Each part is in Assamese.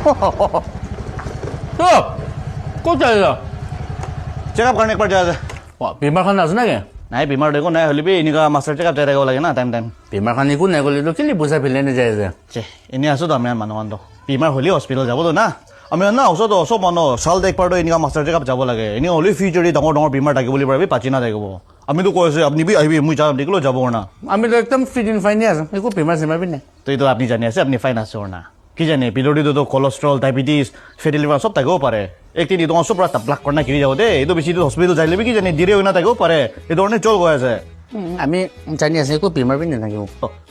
तो कौन चाहिए चेकअप करने एक बार जाए बीमार खाना আছে নাকি नहीं बीमार देखो नहीं होली भी इनका मास्टर चेकअप जाएगा लगे ना टाइम टाइम बीमार खाना একো নাই গলি তো কেলি বুঝা ফেলে নে যায় যে चे इन्हें आसो तो हमें मानो मानो बीमार होली हॉस्पिटल जाबो तो ना हमें ना उसो तो सब मानो साल देख पार तो इनका मास्टर चेकअप जाबो लगे इन्हें होली फ्यूचर डांगर डांगर बीमार थाके बोली पारबी पाची ना थाके আমি তো কইছে আপনি বি আইবি মুই যাম দেখলো যাব না আমি তো একদম ফিট এন্ড ফাইন আছে একো বেমার সেমার বি নাই তো এই তো আপনি জানি আছে আপনি ফাইন আছে না কি জানে পিলোডি তো কোলেস্টেরল ডায়াবেটিস ফ্যাটি লিভার সব থাকেও পারে একটি নি তোমার সব রাস্তা ব্লক করনা কিরি যাও দে এই তো বেশি হসপিটাল যাইলে কি জানি দিরে হই না থাকেও পারে এই ধরনের চল গয় আছে আমি জানি আছে একো বেমার বি নাই থাকিব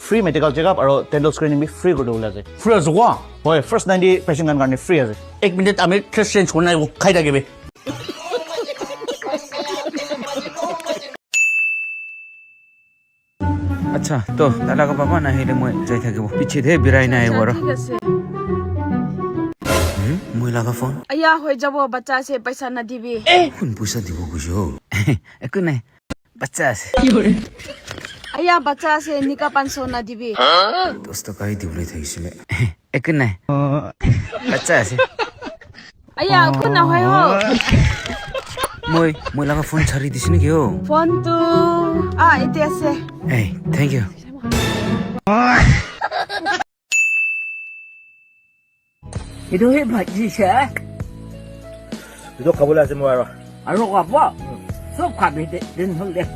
ফ্রি মেডিকেল চেকআপ আর টেন্ডল স্ক্রিনিং বি ফ্রি করে ওলা যায় ফ্রি আছে কোৱা হয় ফাৰ্স্ট 90 পেশেন্ট কাৰণে ফ্ৰি আছে 1 মিনিট আমি ট্ৰেস চেঞ্জ কৰি নাই খাই থাকিবে अच्छा तो दादा का पापा नाहिले মই যাই থাকিব পিছে দে বিৰাই নাই বৰ ঠিক আছে মই লাগা ফোন আয়া হৈ যাব বাচ্চা আছে পয়সা না দিবি কোন পইচা দিব বুঝো একো নাই বাচ্চা আছে আয়া বাচ্চা আছে নিকা 500 না দিবি 10 টাকাই দিবলৈ থাকিছিলে একো নাই বাচ্চা আছে আয়া কো না হয় হ মই লাগা ফোন ছাড়ি দিছ নেকি ও ফোন তো এতে আছে এই thank you itu hebat sih saya. itu kabul আছে মই Anu apa? So kabe den hol deh.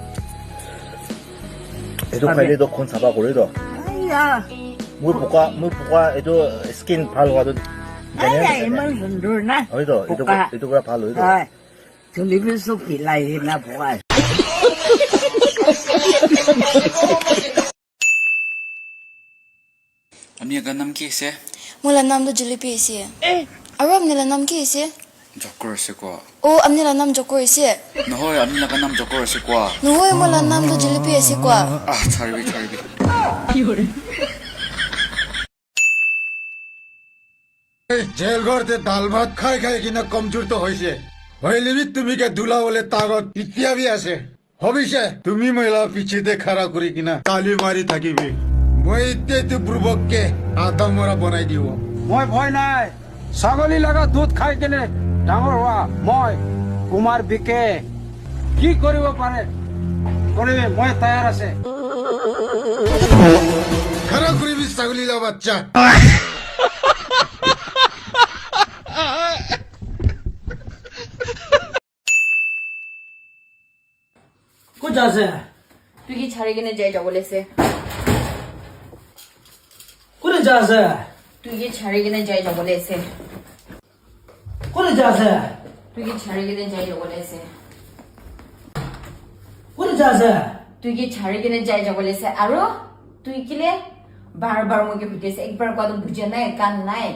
itu খাইলে তো কোন সাবা করে তো Iya. মই পোকা এটো স্কিন ভাল হওয়াতো Iya emang sundur nah. হয় তো itu পুরা ভাল হয় তো Tulipi so pilai na bukan. আপনি এর নাম কি আছে মোলা নাম তো জুলিপি আছে আৰু আমনিলা নাম কি আছে জকৰ আছে কোৱা ও আমনিলা নাম জকৰ আছে নহয় আপনি লাগা নাম জকৰ আছে কোৱা নহয় মোলা নাম তো জুলিপি আছে কোৱা ছাড়বি জেল ঘরতে ডাল ভাত খাই খাই কিনা কমজোর তো হয়েছে হইলে বি তুমি কে দুলা বলে তাগত ইতিয়া বি আছে হবিছে তুমি মহিলা পিছিতে খাড়া করি কিনা তালি মারি থাকিবি মই ইত্যে পূর্বককে আধা মরা বনাই দিব মই ভয় নাই ছাগলী লগা দুধ খাই কেনে ডাঙৰ হোৱা মই কুমাৰ বিকে কি কৰিব পাৰে কৰিবে মই তৈয়াৰ আছে খাড়া করিবি ছাগলিলা বাচ্চা ক'ত আছে তুই কি ছাড়ি কিনে যাই যাব লেছে ক'ত আছে তুই কি ছাড়ি কিনে যাই যাব লেছে ক'ত আছে তুই কি ছাড়ি কিনে যাই যাব লেছে ক'ত আছে তুই কি ছাড়ি কিনে যাই যাব লেছে আৰু তুই কিলে বারবার মুকে ভিটেছে একবার কত বুঝে নাই কান নাই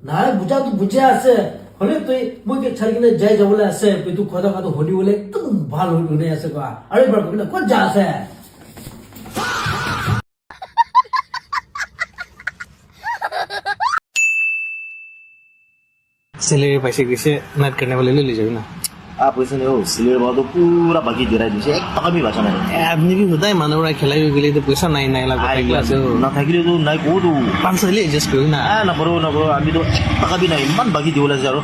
নাই বুজা তো বুজে আছে হলে তুই মুকে ছাড়ি কিনে যাই যাবলৈ আছে তুই কথা কথা শুনিবলৈ একদম ভাল শুনি আছে কোৱা আৰু এবাৰ কবিলা ক'ত আছে सैलरी पैसे कैसे मैच करने वाले ले लीजिए ना आप वैसे नहीं हो सिलेर बाद पूरा बाकी गिरा दीजिए एक टका भी बचा नहीं आपने भी होता है मानव रहा खेला भी तो पैसा नहीं नहीं लगा क्लास ना था कि तो नहीं को तो 500 ले एडजस्ट करो ना ना करो अभी तो टका भी नहीं मन बाकी दिवला से यारो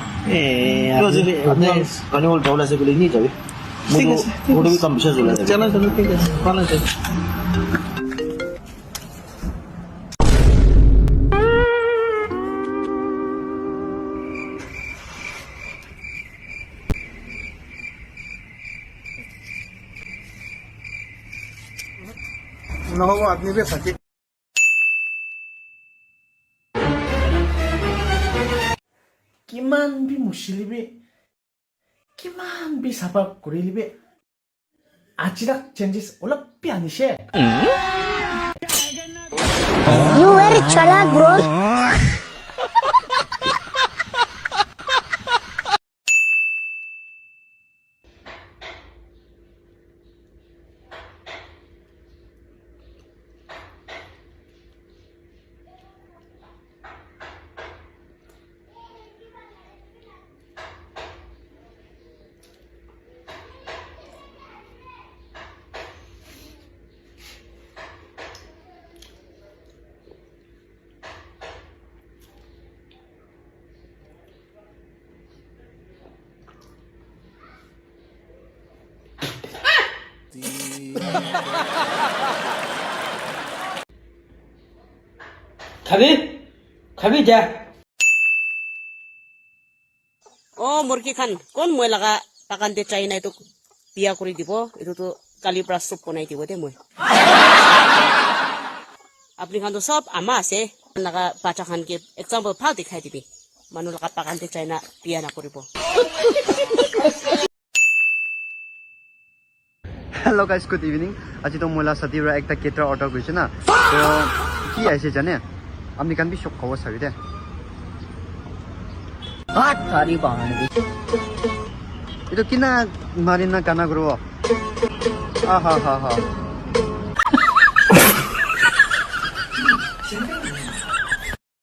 कने बोल दिवला से बोले नहीं जावे मुझे भी कम विशेष होला चलो चलो ठीक है कौन है নহব আপনি বে সাথে কিমান বি মুচিলিবি কিমান বি চাফা কৰিলিবি আজিৰাক চেঞ্জেছ অলপ বি আনিছে You very chalak bro খাবি খাবি যা অ মুৰ্গী খান কোন মই লগা পাকানতে চাই নাই তোক বিয়া কৰি দিব এইটোতো কালিৰ পৰা চুপ বনাই দিব দে মই আপুনি খানতো চব আমা আছে লগা বাচ্চা খানকে এক্সাম্পল ভাল দেখাই দিবি মানুহ লগা পাকানতে চাই না বিয়া নকৰিব हेलो गाइस गुड इवनिंग आज तो मोला सतीरा एक केटर ऑर्डर কৰিছে না তো কি আছে জানে আপনি কান বি শক খবর সাবি দে ভাত খারি বানাবি এটা কিনা মারিনা কানা করব আহা হা হা